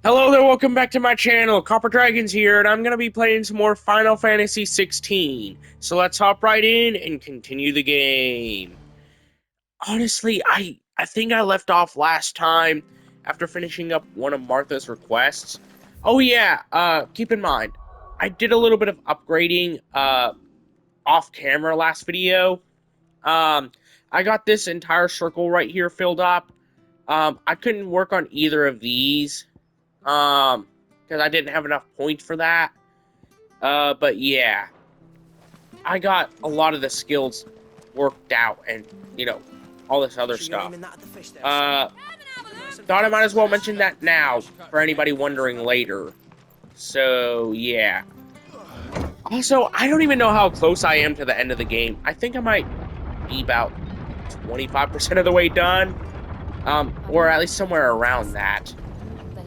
Hello there, welcome back to my channel. Copper Dragons here, and I'm going to be playing some more Final Fantasy 16. So let's hop right in and continue the game. Honestly, I think I left off last time after finishing up one of Martha's requests. Oh yeah, keep in mind, I did a little bit of upgrading off camera last video. Um, I got this entire circle right here filled up. I couldn't work on either of these. Because I didn't have enough points for that. But yeah, I got a lot of the skills worked out and, all this other stuff. Uh, Thought I might as well mention that now for anybody wondering later. So, yeah. Also, I don't even know how close I am to the end of the game. I think I might be about 25% of the way done. Or at least somewhere around that.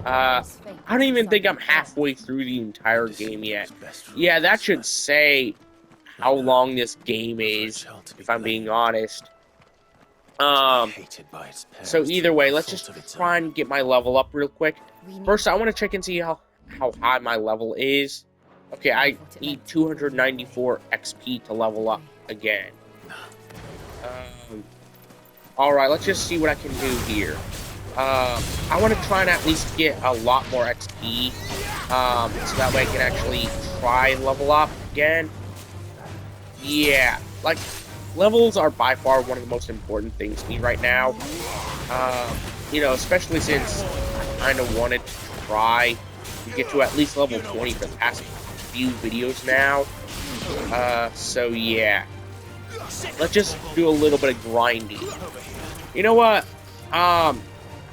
I don't even think I'm halfway through the entire game yet. Yeah, that should say how long this game is, if I'm being honest. So either way, let's just try and get my level up real quick. First, I want to check and see how high my level is. Okay, I need 294 XP to level up again. Alright, let's just see what I can do here. I want to try and at least get a lot more XP, so that way I can actually try and level up again. Yeah, like, levels are by far one of the most important things to me right now. Especially since I kind of wanted to try to get to at least level 20 for the past few videos now. So yeah. Let's just do a little bit of grinding. You know what?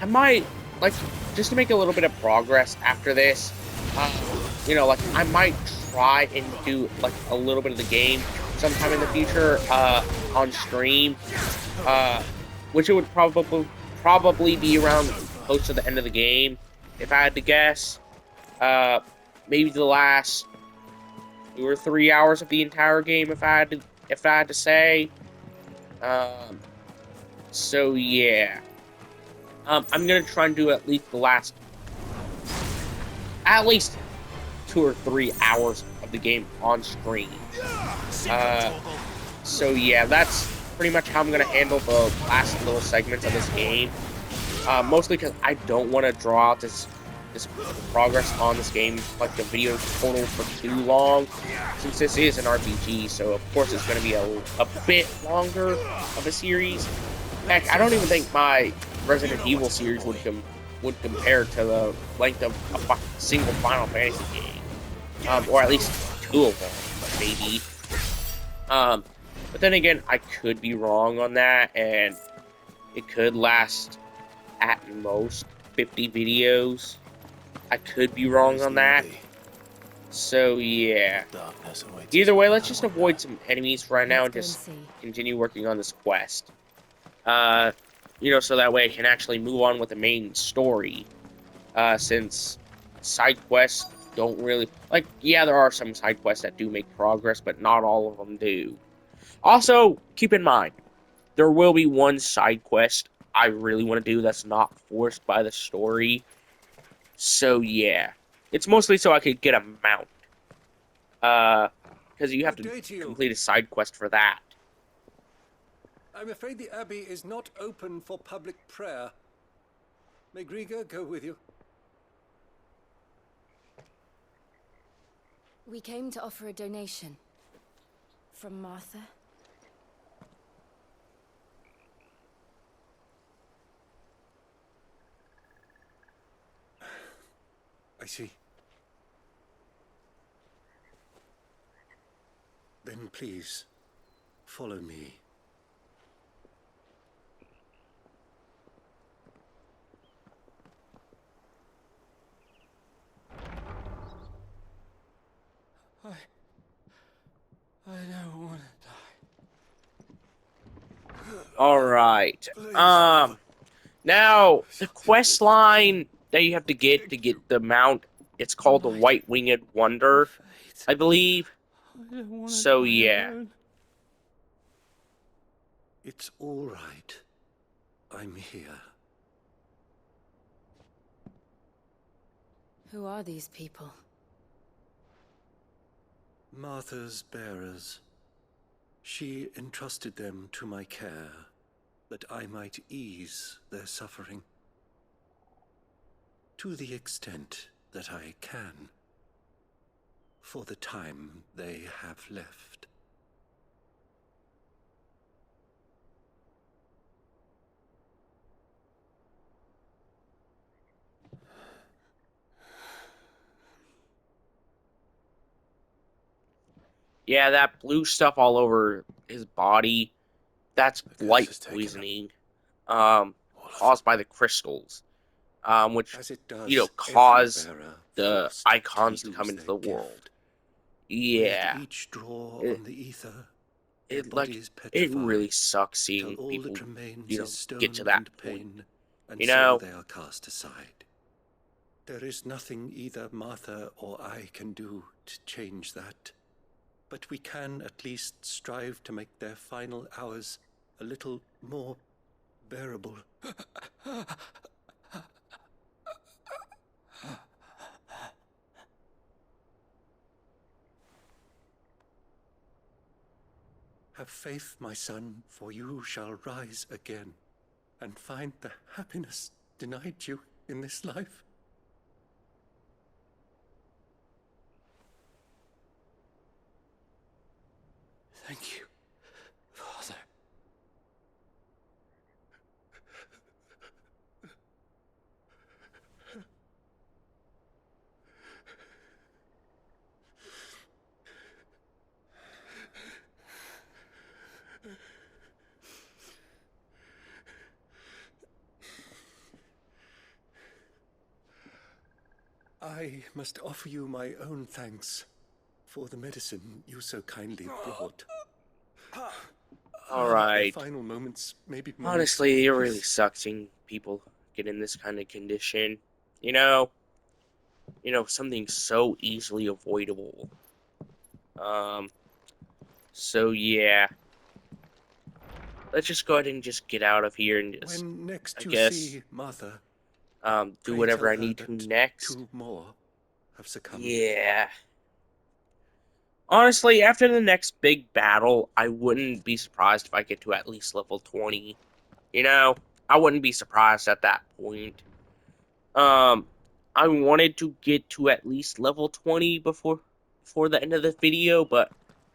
I might, like, just to make a little bit of progress after this, I might try and do, like, a little bit of the game sometime in the future, on stream, which it would probably be around close to the end of the game, if I had to guess. Maybe the last 2 or 3 hours of the entire game, if I had to say. So yeah. I'm gonna try and do at least 2 or 3 hours of the game on stream. So yeah, that's pretty much how I'm gonna handle the last little segments of this game. Mostly because I don't want to draw out this progress on this game, like the video total, for too long, since this is an RPG. So of course it's gonna be a bit longer of a series. Heck, I don't even think my Resident Evil series would compare to the length of a single Final Fantasy game, or at least two of them, maybe. But then again, I could be wrong on that, and it could last at most 50 videos. I could be wrong on that. So yeah. Either way, let's just avoid some enemies for right now and just continue working on this quest. So that way I can actually move on with the main story. Since side quests don't really, like, yeah, there are some side quests that do make progress, but not all of them do. Also, keep in mind, there will be one side quest I really want to do that's not forced by the story. So yeah. It's mostly so I could get a mount. Because you have to complete a side quest for that. I'm afraid the Abbey is not open for public prayer. May Griga go with you? We came to offer a donation. From Martha. I see. Then please, follow me. I don't want to die. Alright. Now, the quest line that you have to get the mount, it's called the White Winged Wonder, I believe. So, yeah. It's all right. I'm here. Who are these people? Martha's bearers. She entrusted them to my care, that I might ease their suffering. To the extent that I can, for the time they have left. Yeah, that blue stuff all over his body, that's The gas blight has taken poisoning, all of caused by the crystals, which, as it you know, does cause every bearer the forced icons to use come into their the world. gift. Yeah, With each draw it, on the ether, their it like bodies it really petrify, sucks till seeing all people, that remains you know, is get to stone that and point. pain, and You so know, they are cast aside. There is nothing either Martha or I can do to change that, but we can at least strive to make their final hours a little more bearable. Have faith, my son, for you shall rise again and find the happiness denied you in this life. Thank you, Father. I must offer you my own thanks for the medicine you so kindly brought. all Their right. final moments may be moments Honestly, it of really peace. sucks seeing people get in this kind of condition. Something so easily avoidable. Um, so yeah, let's just go ahead and just get out of here and just, When next I you guess, see Martha, do pray tell whatever I her need to that next. 2 more have succumbed. Yeah. Honestly, after the next big battle, I wouldn't be surprised if I get to at least level 20. I wouldn't be surprised at that point. Um, I wanted to get to at least level 20 before the end of the video, but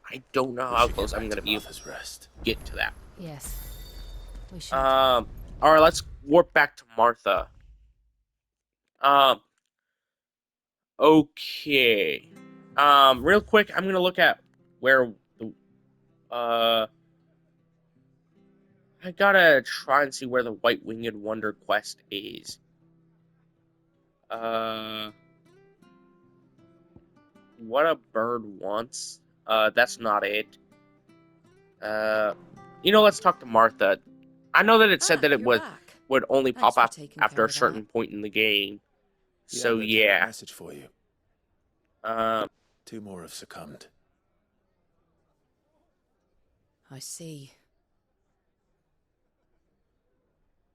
I don't know We how should get close I'm back gonna to be able Martha's rest. to get to that. Yes, we should. All right, let's warp back to Martha. Um, okay. Real quick, I'm gonna look at where the I gotta try and see where the White Winged Wonder quest is. Uh, what a bird wants. That's not it. Uh, let's talk to Martha. I know that it said that it You're back. would only Thanks pop for up taking after care a of certain that. point in the game. The So abbot had a yeah. message for you. Um, 2 more have succumbed. I see.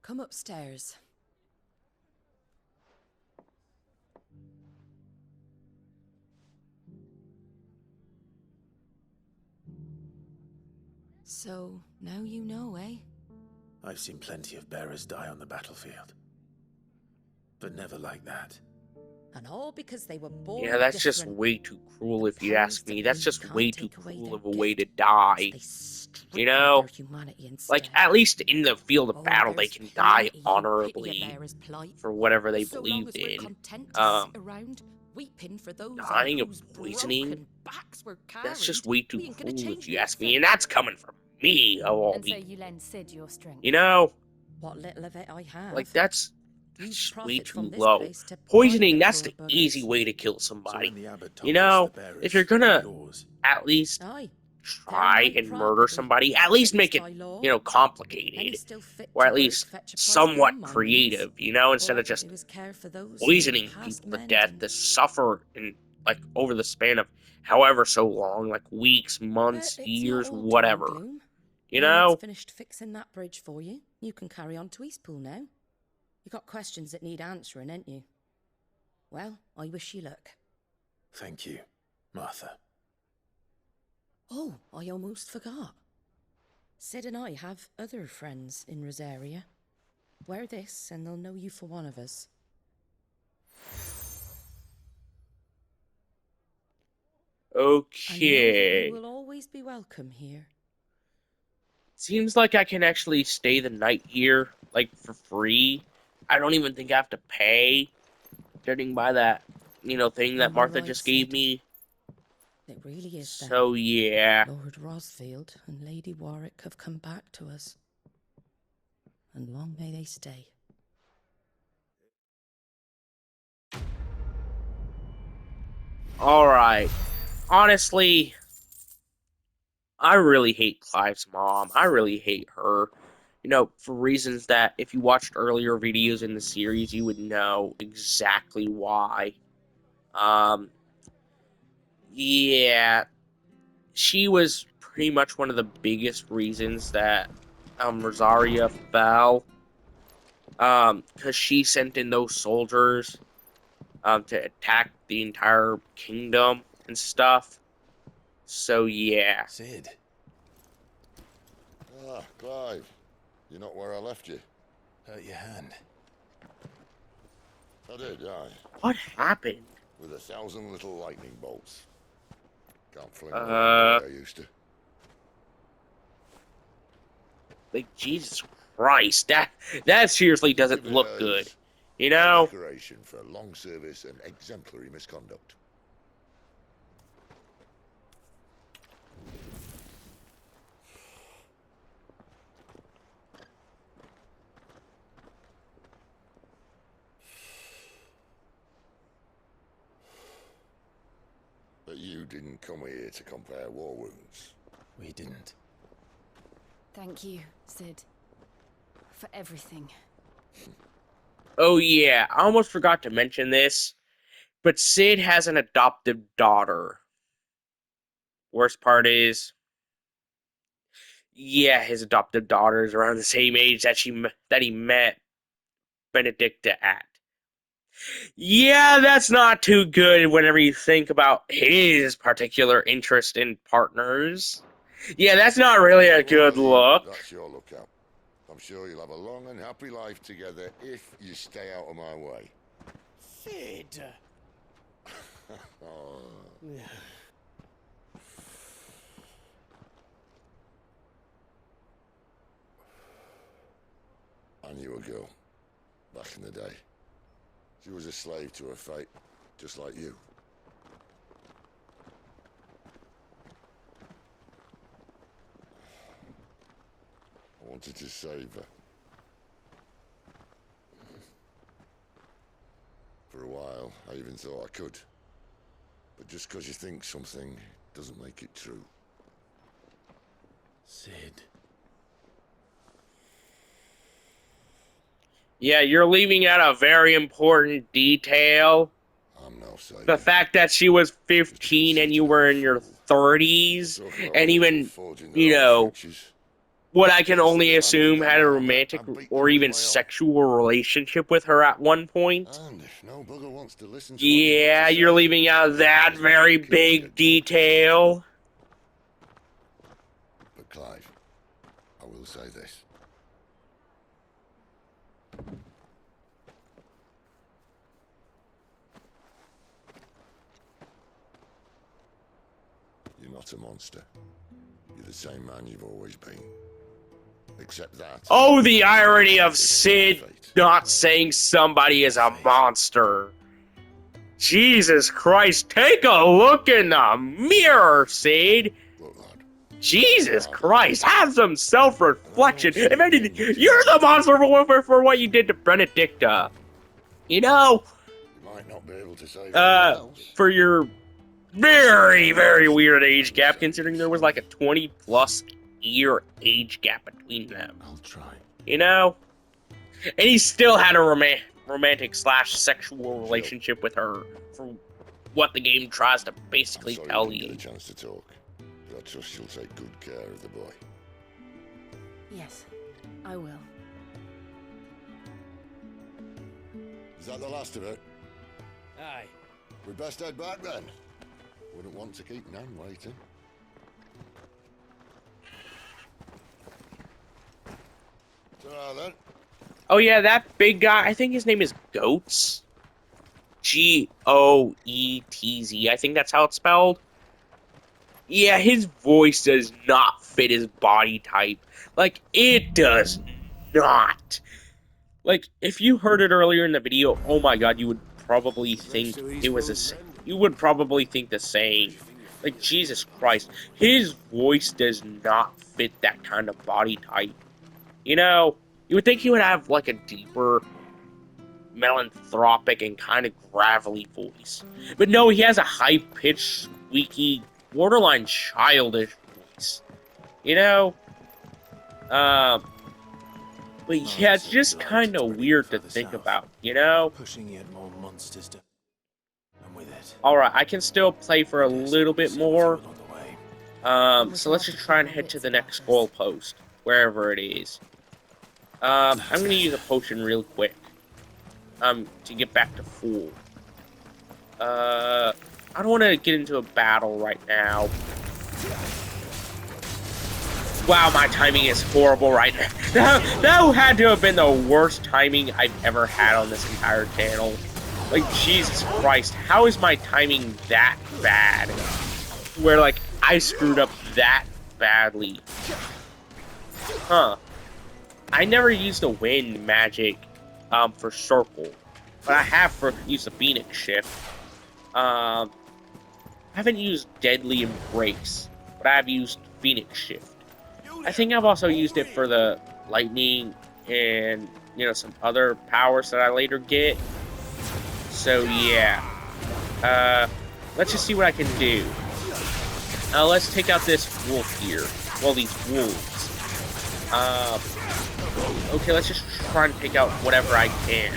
Come upstairs. So, now you know, eh? I've seen plenty of bearers die on the battlefield. But never like that. And all because they were born yeah, that's just different. way too cruel The if you powers ask me. that That's be just can't way too take away cruel their of a way to gift, so die. they strip You them of know? their humanity Like, instead. at least in the field of Oh, battle, they there's can die plenty who pity a honorably bearer's plight. for whatever they So long believed as we're in. content to sit Um, around, weeping for those on dying of whose poisoning? broken backs we're That's carried, just way too we ain't gonna cruel if change you ask me, nothing. and that's coming from me of all And so people. you lend Sid your strength. You know? What little of it I have. Like, that's You just way profit from too this low. place to Poisoning, private that's poor the easy buggers. way to kill So somebody. when the abbot You told us know, the bearers if you're were gonna yours, at least Aye, try right and murder privately, somebody, at least at least make it, by law. you know, Any complicated. still fit Or to at work, least fetch a price somewhat beyond my means. creative, you know, All instead I of can just do is care for those who are poisoning past people to death mending. to suffer in, like, over the span of however so long, like weeks, But months, it's not years, all doom and whatever. gloom. You Maynard's know? finished fixing that bridge for you. You can carry on to Eastpool now. You got questions that need answering, ain't you? Well, I wish you luck. Thank you, Martha. Oh, I almost forgot. Sid and I have other friends in Rosaria. Wear this, and they'll know you for one of us. And know that Okay. you will always be welcome here. Seems like I can actually stay the night here, like, for free. I don't even think I have to pay, judging by that, thing that And you're Martha right, just gave Sid. me. It really is them. So, yeah. Lord Rosfield and Lady Warwick have come back to us. And long may they stay. Alright. Honestly, I really hate Clive's mom. I really hate her. For reasons that if you watched earlier videos in the series, you would know exactly why. Yeah, she was pretty much one of the biggest reasons that, Rosaria fell. Because she sent in those soldiers, to attack the entire kingdom and stuff. So, yeah. Sid. Ah, Clive. You're not where I left you. Hurt your hand. I did, aye. What happened? With 1,000 little lightning bolts. Can't fling one around the way I used to. Like, Jesus Christ, that seriously doesn't look good. You A know? decoration for long service and exemplary misconduct. But you didn't come here to compare war wounds. We didn't. Thank you, Sid. For everything. Oh yeah, I almost forgot to mention this, but Sid has an adoptive daughter. Worst part is, yeah, his adoptive daughter is around the same age that he met Benedicta at. Yeah, that's not too good whenever you think about his particular interest in partners. Yeah, that's not really a good Well, look. that's your lookout. I'm sure you'll have a long and happy life together if you stay out of my way. Sid! Oh. I knew a girl back in the day. She was a slave to her fate, just like you. I wanted to save her. For a while, I even thought I could. But just because you think something doesn't make it true. Sid. Yeah, you're leaving out a very important detail. I'm no savior. The fact that she was 15 and you were in your 30s, and even, what I can only assume had a romantic or even sexual relationship with her at one point. And if no bugger wants to listen to Yeah, you're leaving out that very big detail. But Clive, I will say this. You're not a monster. You're the same man you've always been. Except that... Oh, the irony of Sid not saying somebody is a monster. Jesus Christ, take a look in the mirror, Sid. Look, lad. Jesus Christ, have some self-reflection. If anything, you're the monster for what you did to Benedicta. You might not be able to save for your very, very weird age gap, considering there was like a 20-plus year age gap between them. I'll try. And he still had a romantic / sexual relationship with her, for what the game tries to basically tell you. you. Get a chance to talk, but I trust you'll take good care of the boy. Yes, I will. Is that the last of it? Aye. We best head back then. Wouldn't want to keep Nan waiting. Ta-ra then. Oh yeah, that big guy. I think his name is Goetz. Goetz. I think that's how it's spelled. Yeah, his voice does not fit his body type. Like, it does not. Like, if you heard it earlier in the video, oh my god, you would probably think it was you would probably think the same. Like, Jesus Christ, his voice does not fit that kind of body type. You know, you would think he would have, like, a deeper, melanthropic, and kind of gravelly voice. But no, he has a high-pitched, squeaky, borderline childish voice. You know? But yeah, it's just kind of weird to think about, you know? Pushing yet more monsters to... And with it... Alright, I can still play for a little bit more. along the way. So let's just try and head to the next goalpost, wherever it is. I'm gonna use a potion real quick. To get back to full. I don't want to get into a battle right now. Wow, my timing is horrible right now. That had to have been the worst timing I've ever had on this entire channel. Like, Jesus Christ, how is my timing that bad? Where, like, I screwed up that badly. Huh. I never used a wind magic, for circle. But I have used the Phoenix Shift. I haven't used Deadly Embrace, but I have used Phoenix Shift. I think I've also used it for the lightning and, you know, some other powers that I later get. So, yeah. Let's just see what I can do. Let's take out this wolf here. Well, these wolves. Okay, let's just try and take out whatever I can.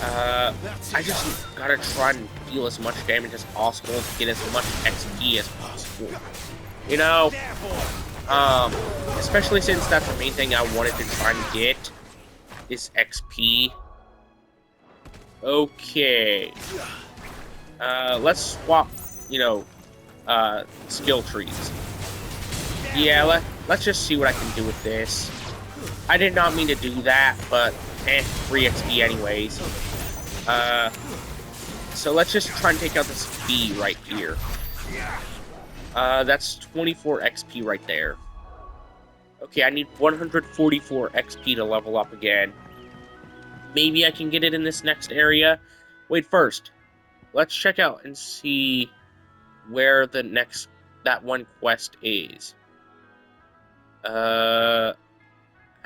I just gotta try and deal as much damage as possible to get as much XP as possible. You know? Especially since that's the main thing I wanted to try and get, is XP. Okay. Let's swap, you know, skill trees. Yeah, let's just see what I can do with this. I did not mean to do that, but, free XP anyways. So let's just try and take out this B right here. That's 24 XP right there. Okay, I need 144 XP to level up again. Maybe I can get it in this next area. Wait, first, let's check out and see where that one quest is.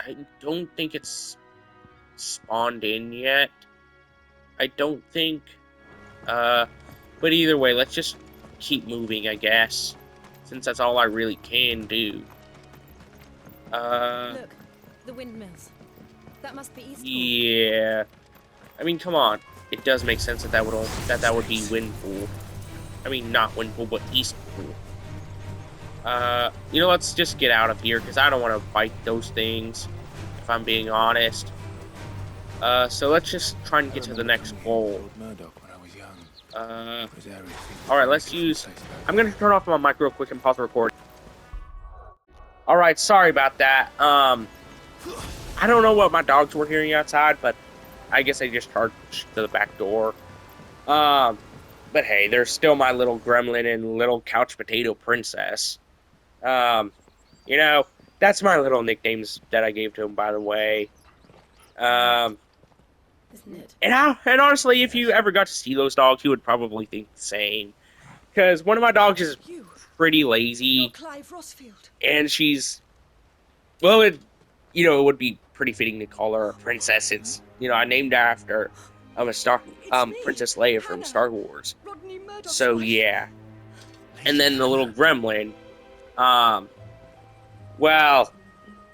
I don't think it's spawned in yet. I don't think, but either way, let's just keep moving, I guess, since that's all I really can do. Look, the windmills. That must be Eastpool. Yeah. I mean, come on. It does make sense that that would be Windpool. I mean, not Windpool, but Eastpool. You know, let's just get out of here, because I don't want to fight those things, if I'm being honest. So let's just try and get to the next goal. Alright, let's use... I'm gonna turn off my mic real quick and pause the recording. Alright, sorry about that. I don't know what my dogs were hearing outside, but I guess they just charged to the back door. But hey, they're still my little gremlin and little couch potato princess. You know, that's my little nicknames that I gave to them, by the way. Isn't it? And honestly, if you ever got to see those dogs, you would probably think the same. Because one of my dogs is You, pretty lazy, Clive Rossfield. and she's, well, it would be pretty fitting to call her a princess. It's, I named after Princess Leia from Star Wars. Rodney Murdoch's So wife. yeah. And then the little gremlin, well,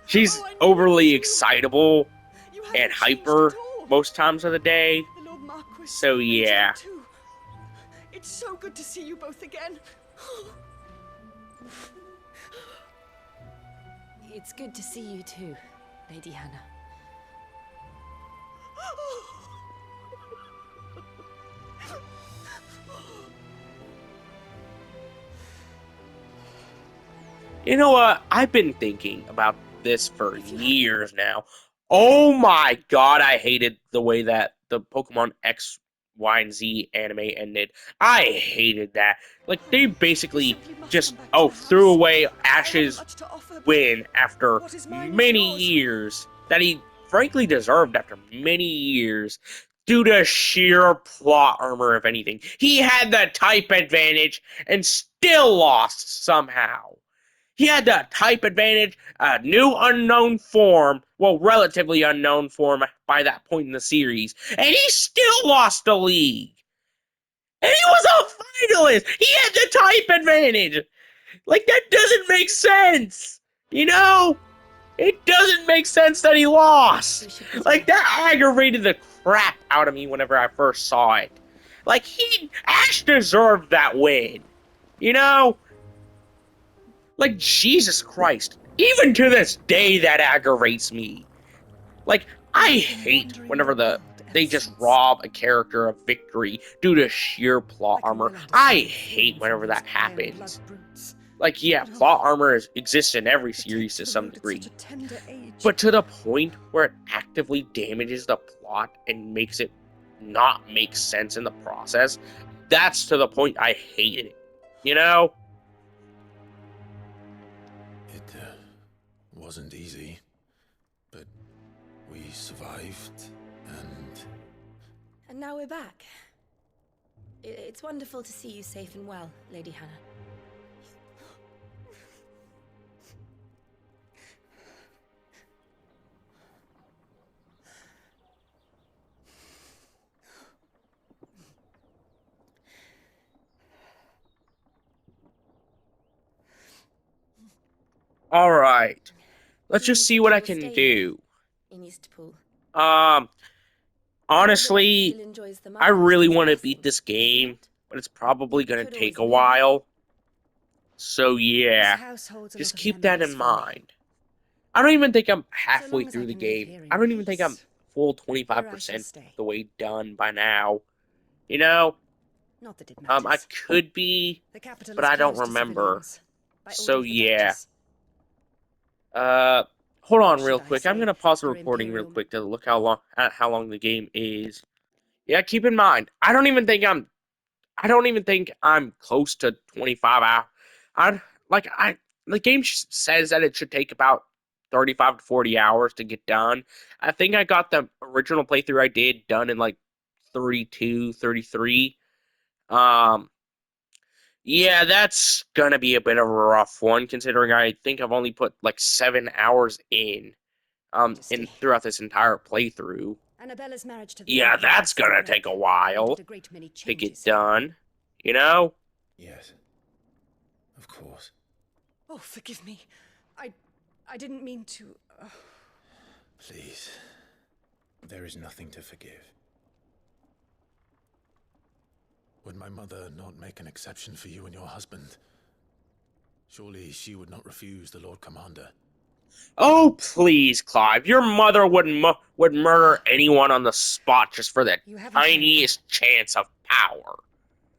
she's overly excitable You haven't and changed hyper at all. most times of the day. The Lord Marquis So, and yeah. John too. It's so good to see you both again. It's good to see you too, Lady Hannah. You know what? I've been thinking about this for years now. Oh my god, I hated the way that the Pokemon X, Y, and Z anime ended. I hated that. Like, they basically just, threw away Ash's win after many years that he frankly deserved after many years due to sheer plot armor, if anything. He had the type advantage and still lost somehow. He had the type advantage, a new unknown form, well, relatively unknown form by that point in the series, and he still lost the league. And he was a finalist. He had the type advantage. Like, that doesn't make sense. You know? It doesn't make sense that he lost. Like, that aggravated the crap out of me whenever I first saw it. Like, Ash deserved that win. You know? Like, Jesus Christ. Even to this day, that aggravates me. Like, I hate whenever they just rob a character of victory due to sheer plot armor. I hate whenever that happens. Like, yeah, plot armor exists in every series to some degree. But to the point where it actively damages the plot and makes it not make sense in the process, that's to the point I hated it. You know? It wasn't easy, but we survived, and... And now we're back. It's wonderful to see you safe and well, Lady Hannah. Alright. Let's just see what I can do. In Eastpool. Honestly, I really want to beat this game, but it's probably going to take a while. So yeah, just keep that in mind. I don't even think I'm halfway through the game. I don't even think I'm full 25% the way done by now. You know? Not that it I matters. could be, The capital but is I don't closed to remember. civilians by order So of the yeah. Duchess. Hold on Or real should I quick. I'm say, gonna pause the Her recording real Imperial quick to look how long the game is. Yeah, keep in mind, I don't even think I'm close to 25 hours. The game says that it should take about 35 to 40 hours to get done. I think I got the original playthrough I did done in like 32, 33. Yeah, that's gonna be a bit of a rough one considering I think I've only put like 7 hours in throughout this entire playthrough. Annabella's marriage to the Yeah, Lord that's High gonna Lord take a Greg while needed a great many to get changes here. done. You know? Yes, of course. Oh, forgive me. I didn't mean to. Please. There is nothing to forgive. Would my mother not make an exception for you and your husband? Surely she would not refuse the Lord Commander. Oh, please, Clive. Your mother would murder anyone on the spot just for the You haven't tiniest chance of power.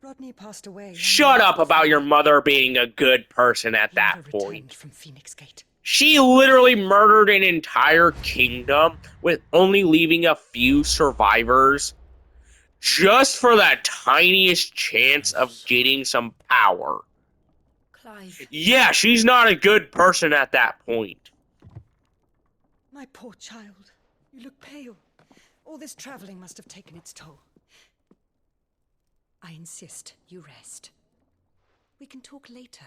Rodney passed away. Shut up about your mother being a good person at that point. From Phoenix Gate. She literally murdered an entire kingdom with only leaving a few survivors just for the tiniest chance of getting some power. Clive. Yeah, she's not a good person at that point. My poor child. You look pale. All this traveling must have taken its toll. I insist you rest. We can talk later.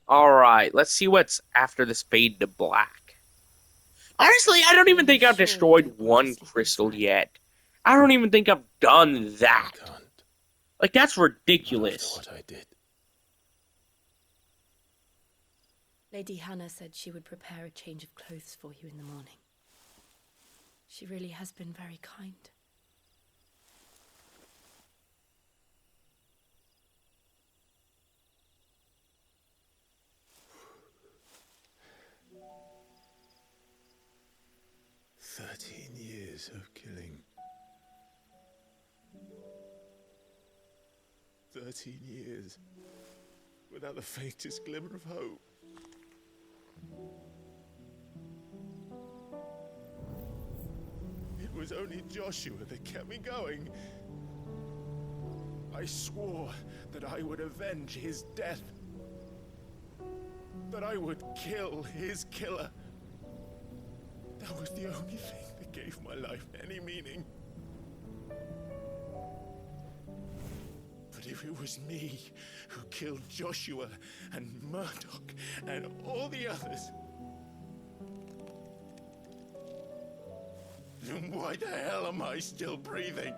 Alright, let's see what's after this fade to black. Honestly, I don't even think I've destroyed one crystal yet. I don't even think I've done that. I can't. Like, that's Not ridiculous. after what I did. Lady Hannah said she would prepare a change of clothes for you in the morning. She really has been very kind. 13 years of killing. 13 years without the faintest glimmer of hope. It was only Joshua that kept me going. I swore that I would avenge his death. That I would kill his killer. That was the only thing that gave my life any meaning. But if it was me who killed Joshua and Murdoch and all the others, then why the hell am I still breathing?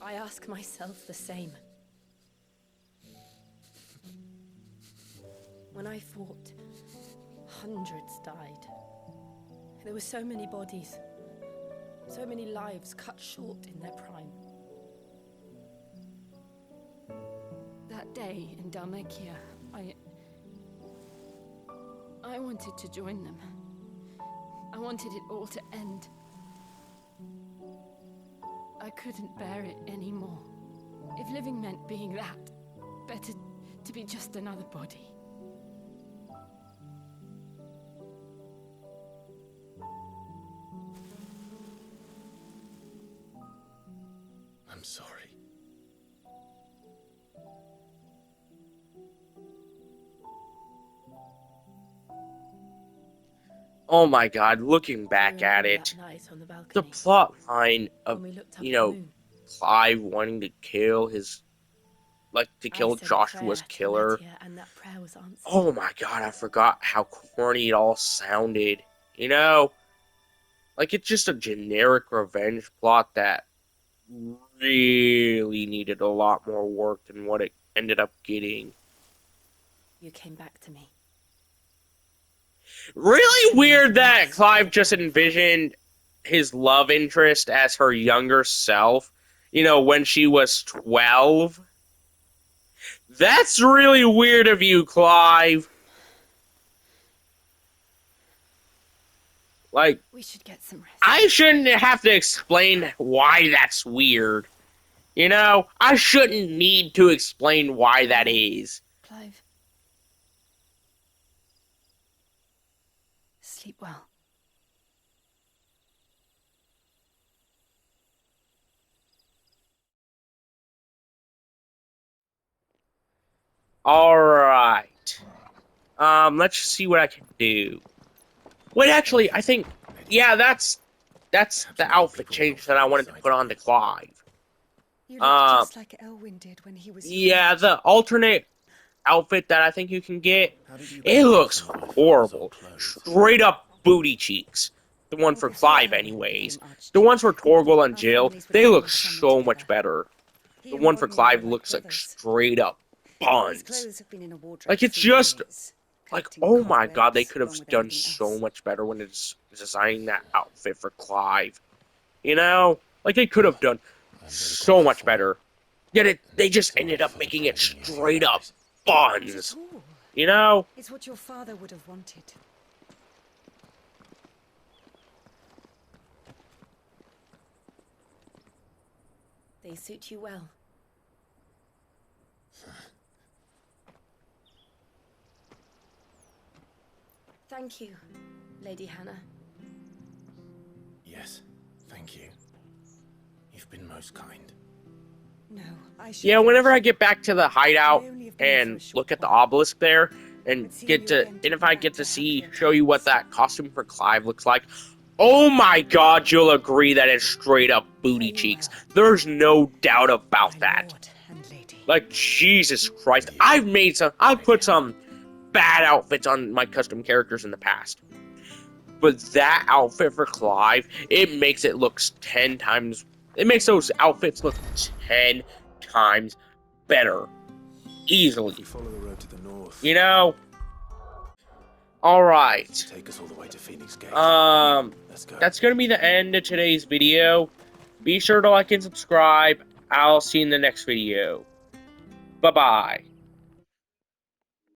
I ask myself the same. When I fought, hundreds died. There were so many bodies, so many lives cut short in their prime. That day in Dhalmekia, I wanted to join them. I wanted it all to end. I couldn't bear it anymore. If living meant being that, better to be just another body. I'm sorry. Oh my god, looking back at I remember it, that night on the the balcony, plot line of, when we looked up you at the know, moon. Clive wanting to kill his, like, to I kill said a Joshua's prayer to killer. Metia, and that prayer was answered. Oh my god, I forgot how corny it all sounded. You know? Like, it's just a generic revenge plot that really needed a lot more work than what it ended up getting. You came back to me. Really weird that Clive just envisioned his love interest as her younger self, you know, when she was 12. That's really weird of you, Clive. Like, We should get some rest. I shouldn't have to explain why that's weird. You know, I shouldn't need to explain why that is. Clive. Sleep well. Alright. Let's see what I can do. Wait, actually, I think, yeah, that's the outfit change that I wanted to put on to Clive. You look just like Elwyn did when he was your Yeah, age. the alternate outfit that I think you can get, it looks horrible. Straight up booty cheeks. The one for Clive, anyways. The ones for Torgal and Jill, they look so much better. He The and one for Rodney Clive were looks like brothers. straight up His buns. clothes have been in a wardrobe Like, it's for just, years, like, collecting oh my god, they cobwebs could have along with done everything so else. much better when it's designing that outfit for Clive. You know? Like, they could have done so much better. Yet they just ended up making it straight up Not buns. at all. You know? It's what your father would have wanted. They suit you well. Thank you, Lady Hannah. Yes, thank you. You've been most kind. No, I should. Yeah, whenever I get back to the hideout I only have been here for a and short look at the while. obelisk there, and But seeing get you to, again and took if me I back get to to see, happier show you what times. that costume for Clive looks like, oh my god, you'll agree that it's straight up booty Farewell, cheeks. There's no doubt about my that. lord and lady. Like, Jesus Christ, I've put some bad outfits on my custom characters in the past. But that outfit for Clive, it makes it look 10 times, it makes those outfits look 10 times better. Easily. If we follow the road to the north, You know? Alright. take us all the way to Phoenix Gate. Let's go. That's gonna be the end of today's video. Be sure to like and subscribe. I'll see you in the next video. Bye-bye.